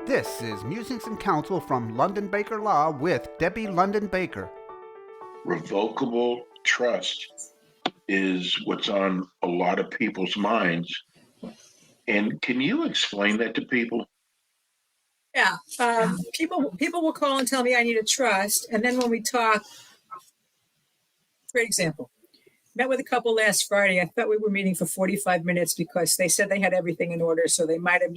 This is Musings and Counsel from London Baker Law with Debbie London Baker. Revocable trust is what's on a lot of people's minds. And can you explain that to people? Yeah. People will call and tell me I need a trust. And then when we talk, great example, met with a couple last Friday. I thought we were meeting for 45 minutes because they said they had everything in order. So they might have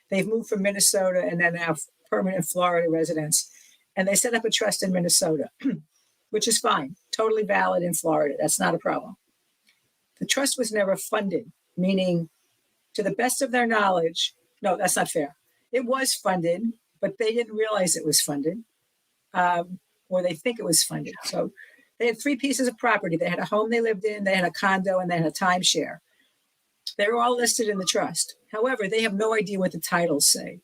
they've moved from Minnesota and then now permanent Florida residents. And they set up a trust in Minnesota, which is fine, totally valid in Florida. That's not a problem. The trust was never funded, meaning to the best of their knowledge, no, that's not fair. It was funded, but they didn't realize it was funded, or they think it was funded. So they had three pieces of property. They had a home they lived in, they had a condo, and they had a timeshare. They were all listed in the trust. However, they have no idea what the titles say.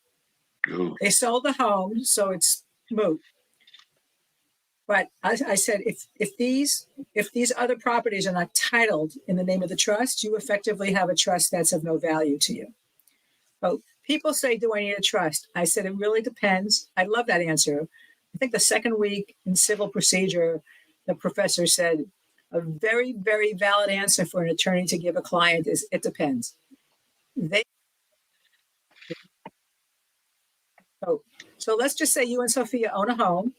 Ooh. They sold the home, so it's moot. But I said, if these other properties are not titled in the name of the trust, you effectively have a trust that's of no value to you. So people say, do I need a trust? I said, it really depends. I love that answer. I think the second week in civil procedure, the professor said, a very, very valid answer for an attorney to give a client is, it depends. So let's just say you and Sophia own a home,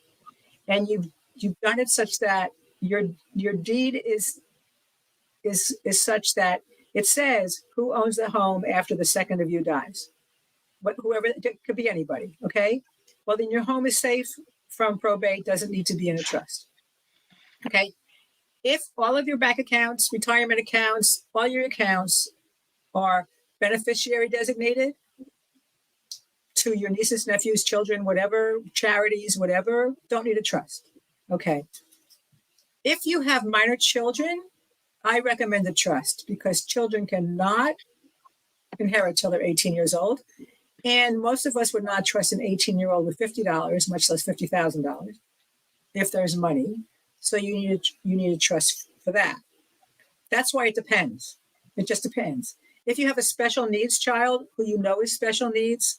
and you've done it such that your deed is such that it says who owns the home after the second of you dies. But whoever, it could be anybody, okay? Well, then your home is safe from probate, doesn't need to be in a trust. Okay? If all of your bank accounts, retirement accounts, all your accounts are beneficiary designated to your nieces, nephews, children, whatever, charities, whatever, don't need a trust. Okay. If you have minor children, I recommend a trust because children cannot inherit till they're 18 years old. And most of us would not trust an 18-year-old with $50, much less $50,000, if there's money. So you need a trust for that. That's why it depends. It just depends. If you have a special needs child who you know is special needs,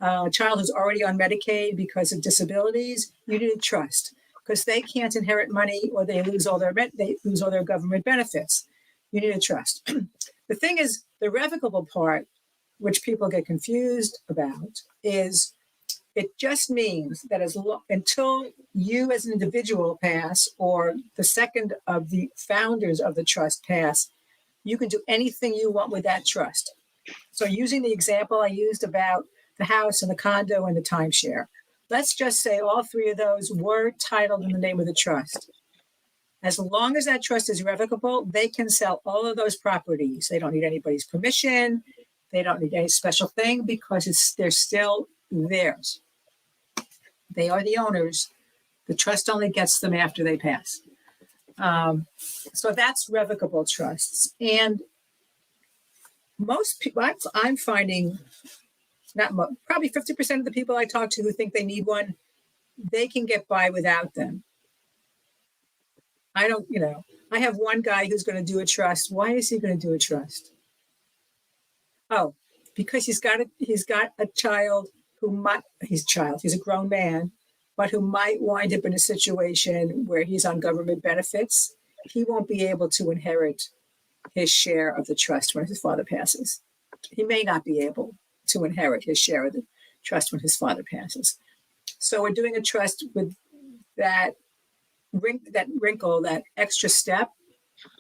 a child who's already on Medicaid because of disabilities, you need a trust because they can't inherit money or they lose all their government benefits. You need a trust. The thing is, the revocable part, which people get confused about, is it just means that until you as an individual pass or the second of the founders of the trust pass, you can do anything you want with that trust. So using the example I used about the house and the condo and the timeshare, let's just say all three of those were titled in the name of the trust. As long as that trust is revocable, they can sell all of those properties. They don't need anybody's permission. They don't need any special thing because they're still theirs. They are the owners. The trust only gets them after they pass. So that's revocable trusts. And most people, I'm finding, probably 50% of the people I talk to who think they need one, they can get by without them. I have one guy who's going to do a trust. Why is he going to do a trust? Oh, because he's got a child he's a grown man, but who might wind up in a situation where he's on government benefits. He won't be able to inherit his share of the trust when his father passes. He may not be able to inherit his share of the trust when his father passes. So we're doing a trust with that wrinkle, that extra step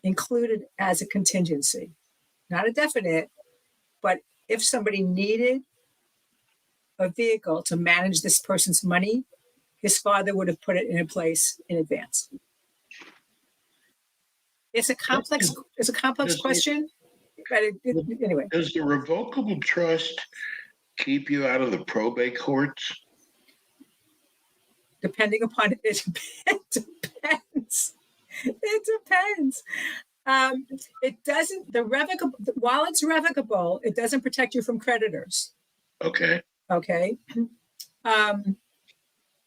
included as a contingency, not a definite, but if somebody needed a vehicle to manage this person's money, his father would have put it in place in advance. It's a complex question, but anyway. Does the revocable trust keep you out of the probate courts? Depending upon it, it depends. It depends. It doesn't. While it's revocable, it doesn't protect you from creditors. Okay.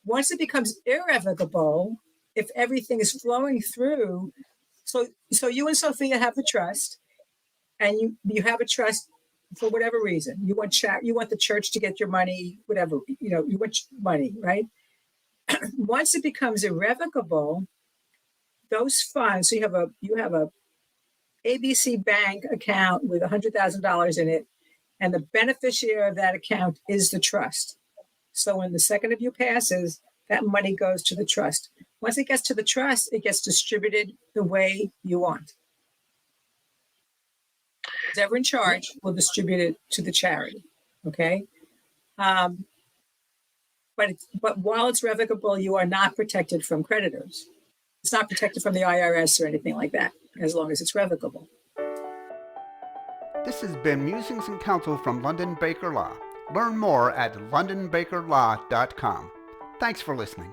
Once it becomes irrevocable, if everything is flowing through, so you and Sophia have a trust, and you have a trust for whatever reason. You want you want the church to get your money, whatever, you want money, right? Once it becomes irrevocable, those funds, so you have a ABC bank account with $100,000 in it, and the beneficiary of that account is the trust. So when the second of you passes, that money goes to the trust. Once it gets to the trust, it gets distributed the way you want. Whoever in charge will distribute it to the charity. Okay. But while it's revocable, you are not protected from creditors. It's not protected from the IRS or anything like that, as long as it's revocable. This has been Musings and Counsel from London Baker Law. Learn more at londonbakerlaw.com. Thanks for listening.